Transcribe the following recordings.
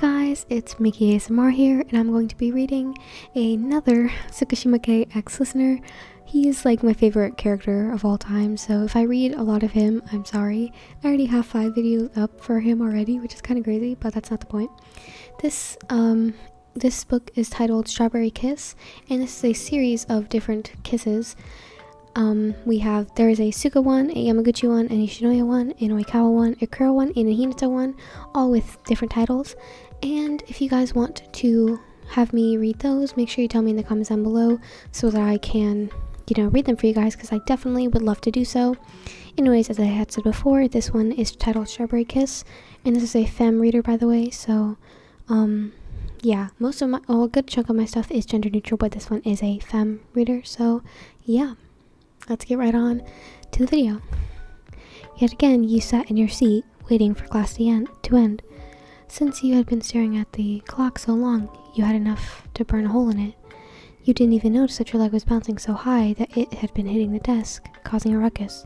guys, it's Mickey ASMR here, and I'm going to be reading another Tsukishima Kei Listener. He's like my favorite character of all time, so if I read a lot of him, I'm sorry. I already have 5 videos up for him already, which is kind of crazy, but that's not the point. This book is titled Strawberry Kiss, and this is a series of different kisses. There is a Suka one, a Yamaguchi one, an Ishinoya one, an Oikawa one, a Kuro one, and a Hinata one, all with different titles. And if you guys want to have me read those, make sure you tell me in the comments down below so that I can, read them for you guys, because I definitely would love to do so. Anyways, as I had said before, this one is titled Strawberry Kiss, and this is a femme reader, by the way, so, yeah, a good chunk of my stuff is gender neutral, but this one is a femme reader, so, yeah. Let's get right on to the video. Yet again, you sat in your seat, waiting for class to end. Since you had been staring at the clock so long, you had enough to burn a hole in it. You didn't even notice that your leg was bouncing so high that it had been hitting the desk, causing a ruckus.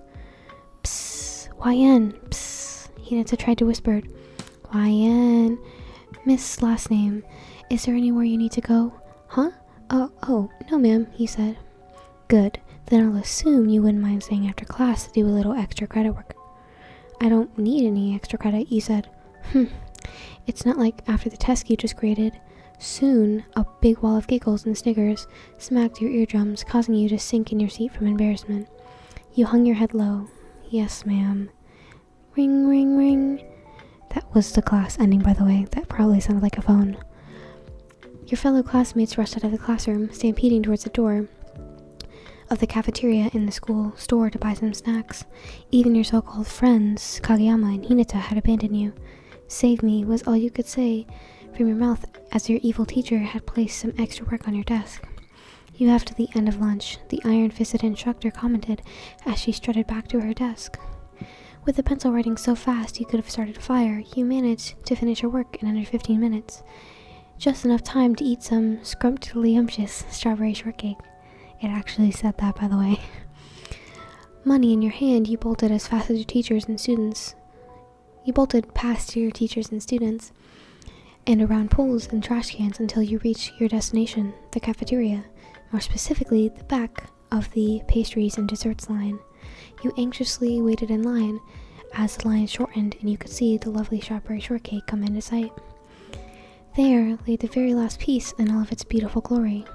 Psst, YN, psst, Hinata tried to whisper. YN, Miss last name, is there anywhere you need to go? Huh? Oh, no ma'am, he said. Good. Then I'll assume you wouldn't mind staying after class to do a little extra credit work. I don't need any extra credit, you said. It's not like after the test you just graded. Soon, a big wall of giggles and sniggers smacked your eardrums, causing you to sink in your seat from embarrassment. You hung your head low. Yes, ma'am. Ring, ring, ring. That was the class ending, by the way. That probably sounded like a phone. Your fellow classmates rushed out of the classroom, stampeding towards the door of the cafeteria in the school store to buy some snacks. Even your so-called friends, Kageyama and Hinata, had abandoned you. Save me was all you could say from your mouth as your evil teacher had placed some extra work on your desk. You have to the end of lunch, the iron-fisted instructor commented as she strutted back to her desk. With the pencil writing so fast you could have started a fire, you managed to finish your work in under 15 minutes. Just enough time to eat some scrumptious strawberry shortcake. It actually said that, by the way. Money in your hand, you bolted as fast as your teachers and students. You bolted past your teachers and students, and around pools and trash cans until you reached your destination, the cafeteria, more specifically, the back of the pastries and desserts line. You anxiously waited in line as the line shortened and you could see the lovely strawberry shortcake come into sight. There lay the very last piece in all of its beautiful glory.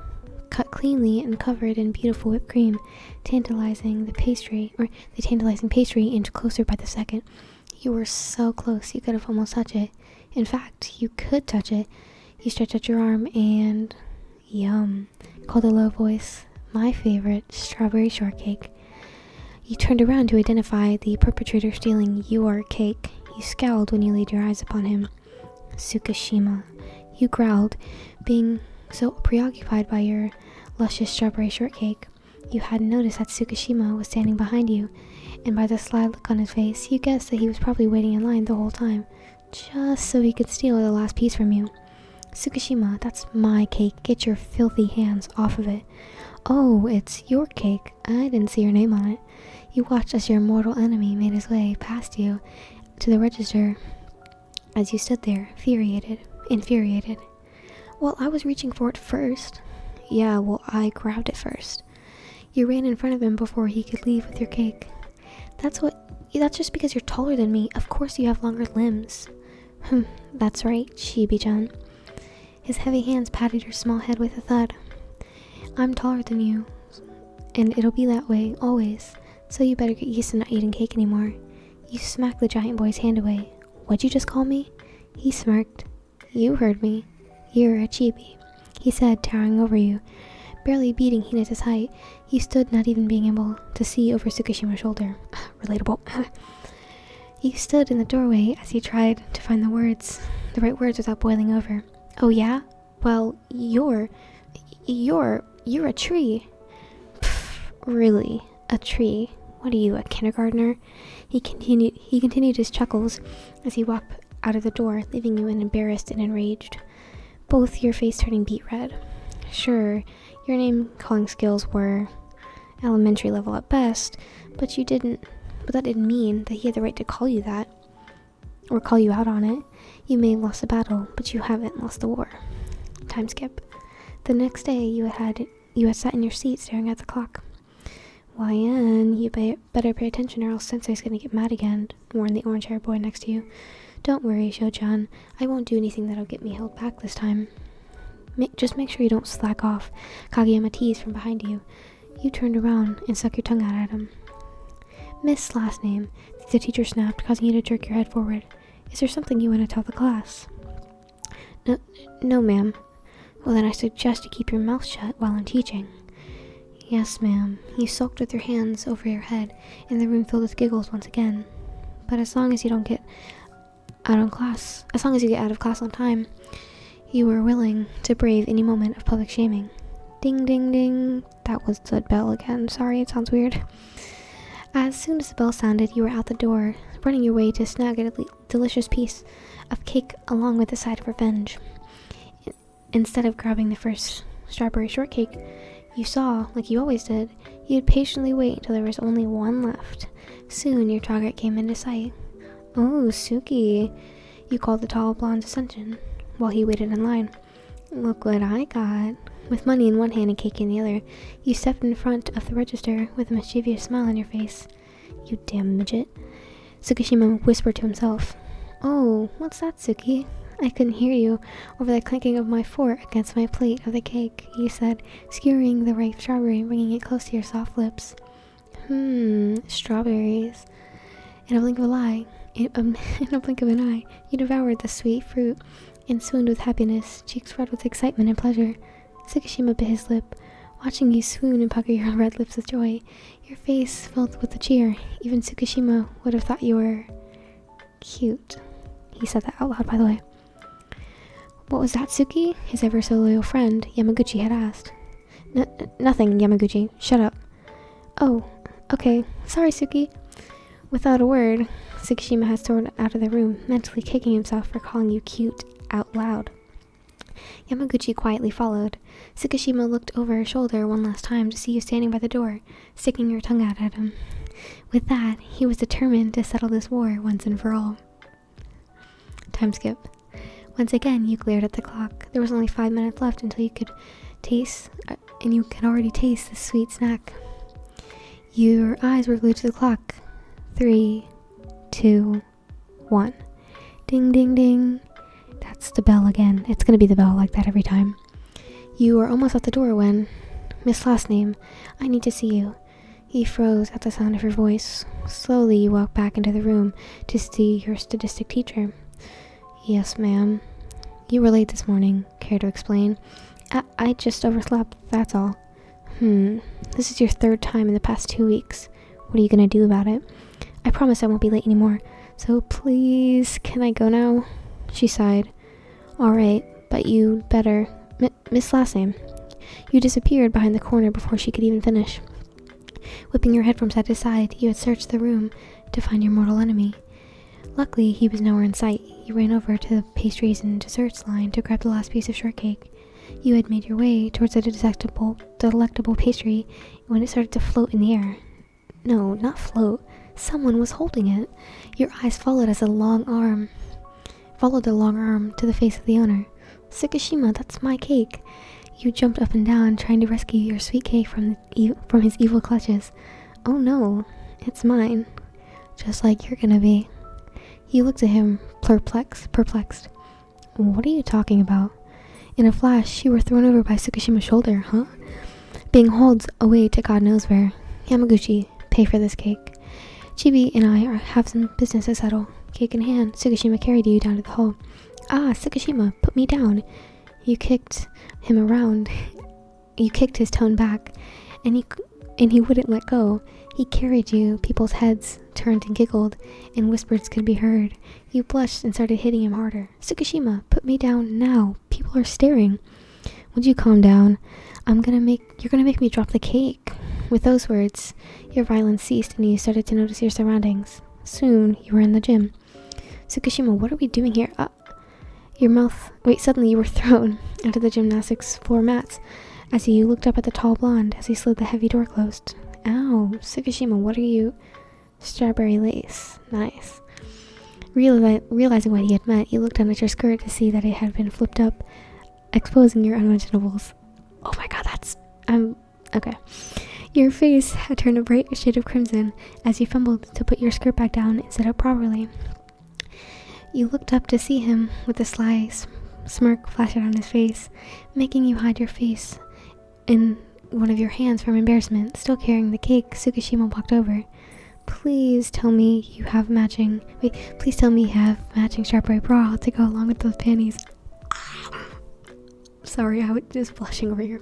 Cut cleanly and covered in beautiful whipped cream, tantalizing pastry inched closer by the second. You were so close you could have almost touched it. In fact, you could touch it. You stretched out your arm and... Yum, called a low voice. My favorite, strawberry shortcake. You turned around to identify the perpetrator stealing your cake. You scowled when you laid your eyes upon him. Tsukishima, you growled, being so preoccupied by your luscious strawberry shortcake, you hadn't noticed that Tsukishima was standing behind you, and by the sly look on his face, you guessed that he was probably waiting in line the whole time, just so he could steal the last piece from you. Tsukishima, that's my cake. Get your filthy hands off of it. Oh, it's your cake. I didn't see your name on it. You watched as your mortal enemy made his way past you to the register as you stood there, infuriated. Well, I was reaching for it first. Yeah, well, I grabbed it first. You ran in front of him before he could leave with your cake. That's just because you're taller than me. Of course you have longer limbs. That's right, Chibi-chan. His heavy hands patted your small head with a thud. I'm taller than you, and it'll be that way, always. So you better get used to not eating cake anymore. You smacked the giant boy's hand away. What'd you just call me? He smirked. You heard me. You're a chibi, he said, towering over you. Barely beating Hinata's height, you stood not even being able to see over Tsukishima's shoulder. Relatable. You stood in the doorway as he tried to find the right words without boiling over. Oh yeah? Well, you're a tree. Pfft, really? A tree? What are you, a kindergartner? He continued his chuckles as he walked out of the door, leaving you embarrassed and enraged, both your face turning beet red. Sure, your name-calling skills were elementary level at best, but that didn't mean that he had the right to call you that, or call you out on it. You may have lost the battle, but you haven't lost the war. Time skip. The next day, you had sat in your seat staring at the clock. YN, you better pay attention or else Sensei's gonna get mad again, warned the orange-haired boy next to you. Don't worry, Sho-chan. I won't do anything that'll get me held back this time. Just make sure you don't slack off, Kageyama teased from behind you. You turned around and stuck your tongue out at him. Miss last name, the teacher snapped, causing you to jerk your head forward. Is there something you want to tell the class? No, ma'am. Well, then I suggest you keep your mouth shut while I'm teaching. Yes, ma'am. You sulked with your hands over your head, and the room filled with giggles once again. But as long as you get out of class on time, you were willing to brave any moment of public shaming. Ding, ding, ding. That was the bell again. Sorry, it sounds weird. As soon as the bell sounded, you were out the door, running your way to snag a delicious piece of cake along with a side of revenge. Instead of grabbing the first strawberry shortcake you saw, like you always did, you'd patiently wait until there was only one left. Soon your target came into sight. Oh, Suki, you called the tall blonde's attention while he waited in line. Look what I got. With money in one hand and cake in the other, you stepped in front of the register with a mischievous smile on your face. You damn midget. Tsukishima whispered to himself. Oh, what's that, Tsuki? I couldn't hear you over the clanking of my fork against my plate of the cake, you said, skewering the ripe strawberry and bringing it close to your soft lips. Strawberries. In a blink of an eye, you devoured the sweet fruit and swooned with happiness, cheeks red with excitement and pleasure. Tsukishima bit his lip, watching you swoon and pucker your red lips with joy, your face filled with a cheer. Even Tsukishima would have thought you were cute. He said that out loud, by the way. What was that, Tsuki? His ever so loyal friend, Yamaguchi, had asked. Nothing, Yamaguchi. Shut up. Oh, okay. Sorry, Tsuki. Without a word, Tsukishima had stormed out of the room, mentally kicking himself for calling you cute out loud. Yamaguchi quietly followed. Tsukishima looked over her shoulder one last time to see you standing by the door, sticking your tongue out at him. With that, he was determined to settle this war once and for all. Time skip. Once again, you glared at the clock. There was only 5 minutes left until you could already taste the sweet snack. Your eyes were glued to the clock. 3, 2, 1. Ding, ding, ding. That's the bell again. It's gonna be the bell like that every time. You were almost out the door when... Miss last name, I need to see you. He froze at the sound of her voice. Slowly, you walked back into the room to see your statistic teacher. Yes, ma'am. You were late this morning. Care to explain? I just overslept, that's all. This is your 3rd time in the past 2 weeks. What are you gonna do about it? I promise I won't be late anymore. So please, can I go now? She sighed. Alright, but you better... Miss last name. You disappeared behind the corner before she could even finish. Whipping your head from side to side, you had searched the room to find your mortal enemy. Luckily, he was nowhere in sight. You ran over to the pastries and desserts line to grab the last piece of shortcake. You had made your way towards the delectable pastry when it started to float in the air. No, not float. Someone was holding it. Your eyes followed the long arm to the face of the owner. Tsukishima, that's my cake. You jumped up and down, trying to rescue your sweet cake from his evil clutches. Oh no, it's mine. Just like you're gonna be. You looked at him, perplexed. What are you talking about? In a flash, you were thrown over by Tsukishima's shoulder, huh? Being hauled away to God knows where. Yamaguchi, pay for this cake. Chibi and I have some business to settle. Cake in hand, Tsukishima carried you down to the hall. Ah, Tsukishima, put me down. You kicked him around. You kicked his tone back, and he wouldn't let go. He carried you. People's heads turned and giggled, and whispers could be heard. You blushed and started hitting him harder. Tsukishima, put me down now. People are staring. Would you calm down? You're gonna make me drop the cake. With those words, your violence ceased and you started to notice your surroundings. Soon, you were in the gym. Tsukishima, what are we doing here? Suddenly you were thrown onto the gymnastics floor mats as you looked up at the tall blonde as he slid the heavy door closed. Ow, Tsukishima, what are you? Strawberry lace. Nice. Realizing what he had meant, you looked down at your skirt to see that it had been flipped up, exposing your unmentionables. Oh my god, okay. Your face had turned a bright shade of crimson as you fumbled to put your skirt back down and sit up properly. You looked up to see him with a sly smirk flashing on his face, making you hide your face in one of your hands from embarrassment. Still carrying the cake, Tsukishima walked over. Please tell me you have matching strawberry bra to go along with those panties. Sorry, I was just blushing over here.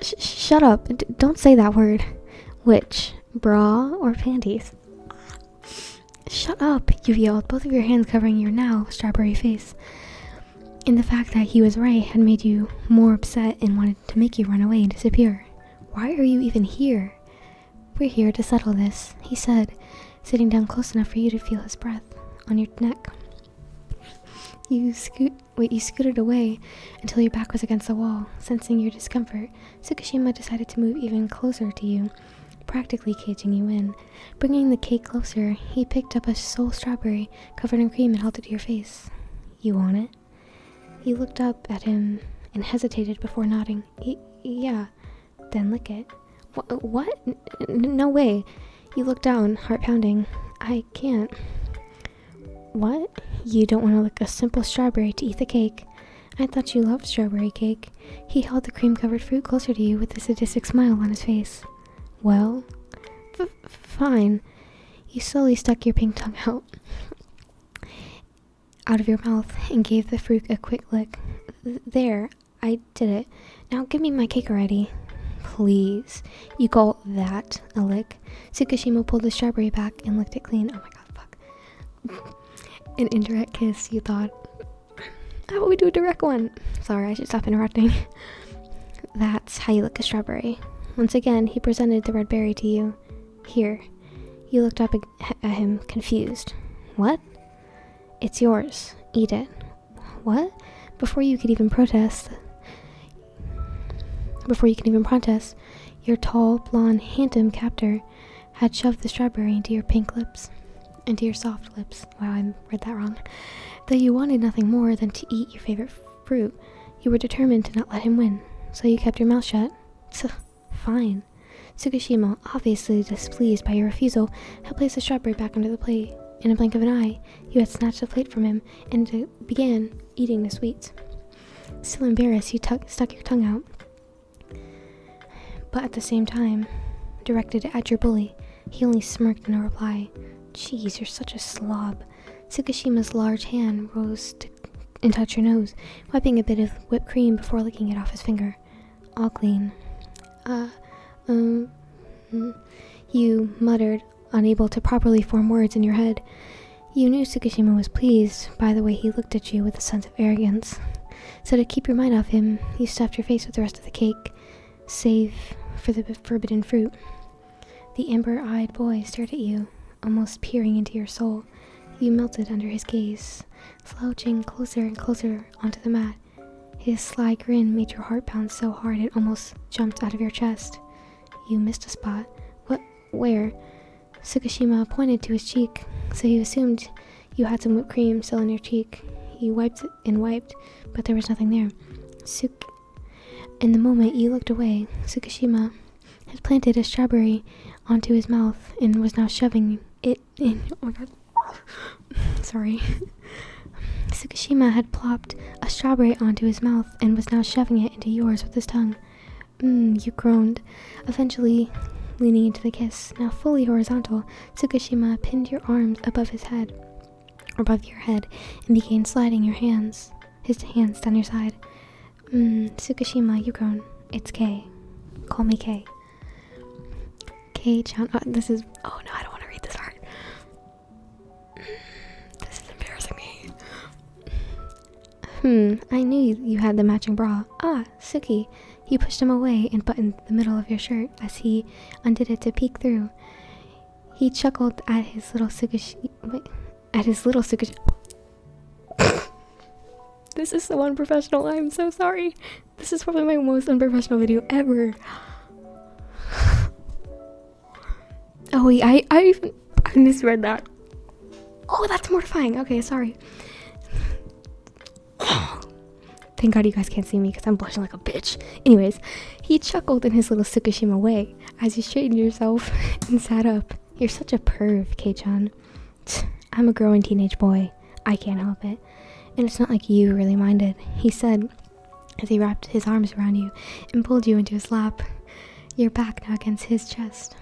Shut up. Don't say that word. Which? Bra or panties? Shut up, you yelled, both of your hands covering your now strawberry face. And the fact that he was right had made you more upset and wanted to make you run away and disappear. Why are you even here? We're here to settle this, he said, sitting down close enough for you to feel his breath on your neck. You scooted away until your back was against the wall. Sensing your discomfort, Tsukishima decided to move even closer to you, practically caging you in. Bringing the cake closer, he picked up a sole strawberry covered in cream and held it to your face. You want it? You looked up at him and hesitated before nodding. Yeah. Then lick it. What? No way. You looked down, heart pounding. I can't. What? You don't want to lick a simple strawberry to eat the cake? I thought you loved strawberry cake. He held the cream-covered fruit closer to you with a sadistic smile on his face. Well, fine. You slowly stuck your pink tongue out of your mouth and gave the fruit a quick lick. There, I did it. Now give me my cake already. Please. You call that a lick? Tsukishima pulled the strawberry back and licked it clean. Oh my god, fuck. An indirect kiss, you thought. How about we do a direct one? Sorry, I should stop interrupting. That's how you lick a strawberry. Once again, he presented the red berry to you. Here. You looked up at him, confused. What? It's yours. Eat it. What? Before you could even protest, your tall, blonde, handsome captor had shoved the strawberry into your soft lips. Wow, I read that wrong. Though you wanted nothing more than to eat your favorite fruit, you were determined to not let him win, so you kept your mouth shut. Fine. Tsukishima, obviously displeased by your refusal, had placed the strawberry back under the plate. In a blink of an eye, you had snatched the plate from him and began eating the sweets. Still embarrassed, you stuck your tongue out, but at the same time, directed it at your bully. He only smirked in a reply. Jeez, you're such a slob. Tsukishima's large hand rose and touched your nose, wiping a bit of whipped cream before licking it off his finger. All clean. You muttered, unable to properly form words in your head. You knew Tsukishima was pleased by the way he looked at you with a sense of arrogance. So to keep your mind off him, you stuffed your face with the rest of the cake, save for the forbidden fruit. The amber-eyed boy stared at you, almost peering into your soul. You melted under his gaze, slouching closer and closer onto the mat. His sly grin made your heart pound so hard it almost jumped out of your chest. You missed a spot. What? Where? Tsukishima pointed to his cheek, so you assumed you had some whipped cream still in your cheek. You wiped and wiped, but there was nothing there. In the moment you looked away, Tsukishima had planted a strawberry onto his mouth and was now shoving it in. Oh my god. Sorry. Tsukishima had plopped a strawberry onto his mouth and was now shoving it into yours with his tongue. You groaned, eventually leaning into the kiss. Now fully horizontal, Tsukishima pinned your arms above your head, and began sliding his hands down your side. Tsukishima, you groan. It's Kei. Call me Kei. Kei-chan. Oh no, I don't want to read this part. This is embarrassing me. I knew you had the matching bra. Ah, Suki. You pushed him away and buttoned the middle of your shirt as he undid it to peek through. He chuckled at his little Tsukishima. This is so unprofessional. I'm so sorry. This is probably my most unprofessional video ever. Oh wait, I misread that. Oh, that's mortifying. Okay, sorry. Thank God you guys can't see me because I'm blushing like a bitch. Anyways, he chuckled in his little Tsukishima way as you straightened yourself and sat up. You're such a perv, Kei-chan. I'm a growing teenage boy. I can't help it. And it's not like you really minded, he said as he wrapped his arms around you and pulled you into his lap. Your back now against his chest.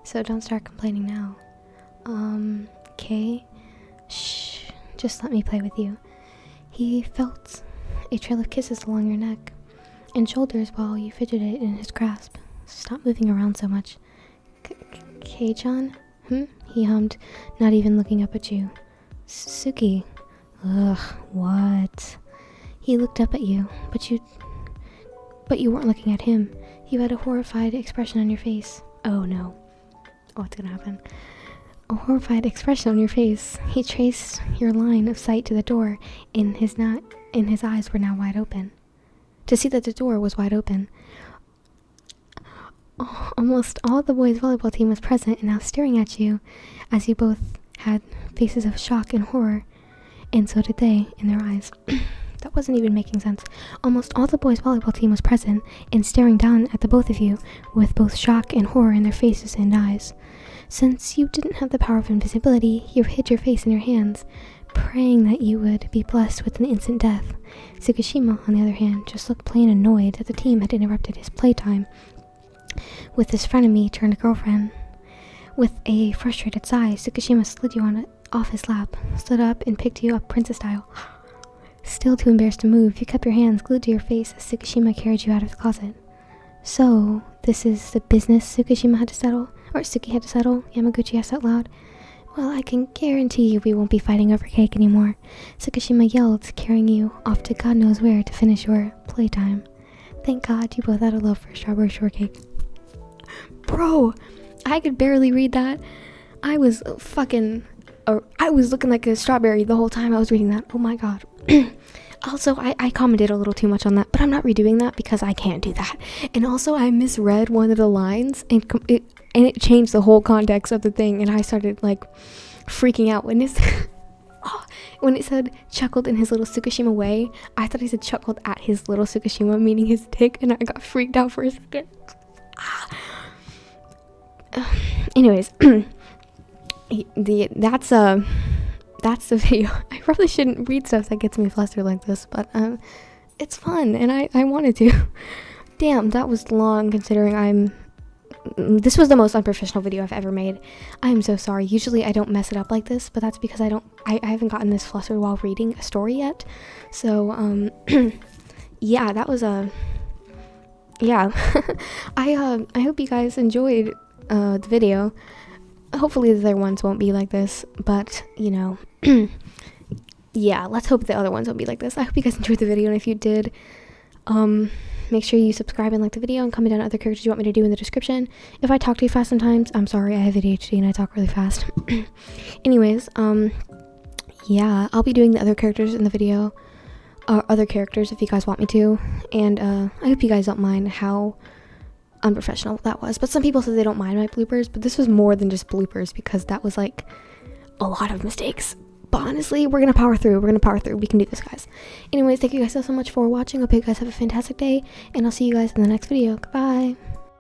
So don't start complaining now. Kei? Shh. Just let me play with you. He felt a trail of kisses along your neck and shoulders while you fidgeted in his grasp. Stop moving around so much. Kei-chan? He hummed, not even looking up at you. Suki. Ugh, what? He looked up at you, but you weren't looking at him. You had a horrified expression on your face. Oh no. What's gonna happen? A horrified expression on your face. He traced your line of sight to the door, and his eyes were now wide open. To see that the door was wide open. Almost all the boys' volleyball team was present and now staring at you, as you both had faces of shock and horror, and so did they in their eyes. That wasn't even making sense. Almost all the boys' volleyball team was present and staring down at the both of you with both shock and horror in their faces and eyes. Since you didn't have the power of invisibility, you hid your face in your hands, praying that you would be blessed with an instant death. Tsukishima, on the other hand, just looked plain annoyed that the team had interrupted his playtime with his frenemy turned girlfriend. With a frustrated sigh, Tsukishima slid you off his lap, stood up, and picked you up princess style. Still too embarrassed to move, you kept your hands glued to your face as Tsukishima carried you out of the closet. So, this is the business Tsukishima had to settle? Or Tsuki had to settle? Yamaguchi asked out loud. Well, I can guarantee you we won't be fighting over cake anymore. Tsukishima yelled, carrying you off to God knows where to finish your playtime. Thank God you both had a love for strawberry shortcake. Bro, I could barely read that. I was looking like a strawberry the whole time I was reading that. Oh my God. Also, I commented a little too much on that, but I'm not redoing that because I can't do that. And also, I misread one of the lines, and it changed the whole context of the thing, and I started like freaking out when when it said chuckled in his little Tsukishima way. I thought he said chuckled at his little Tsukishima, meaning his dick, and I got freaked out for a second. Anyways, that's the video. I probably shouldn't read stuff that gets me flustered like this, but it's fun, and I wanted to. Damn, that was long considering this was the most unprofessional video I've ever made. I'm so sorry. Usually I don't mess it up like this, but that's because I haven't gotten this flustered while reading a story yet. So yeah, that was yeah. I hope you guys enjoyed the video. Hopefully the other ones won't be like this, but you know, yeah, let's hope the other ones won't be like this. I hope you guys enjoyed the video, and if you did, make sure you subscribe and like the video and comment down other characters you want me to do in the description. If I talk too fast sometimes, I'm sorry, I have ADHD and I talk really fast. Anyways, yeah, I'll be doing the other characters in the video, other characters if you guys want me to, and I hope you guys don't mind how unprofessional that was. But some people said they don't mind my bloopers, but this was more than just bloopers because that was like a lot of mistakes. But honestly, we're gonna power through. We can do this, guys. Anyways, thank you guys so much for watching. Hope you guys have a fantastic day, and I'll see you guys in the next video. Goodbye.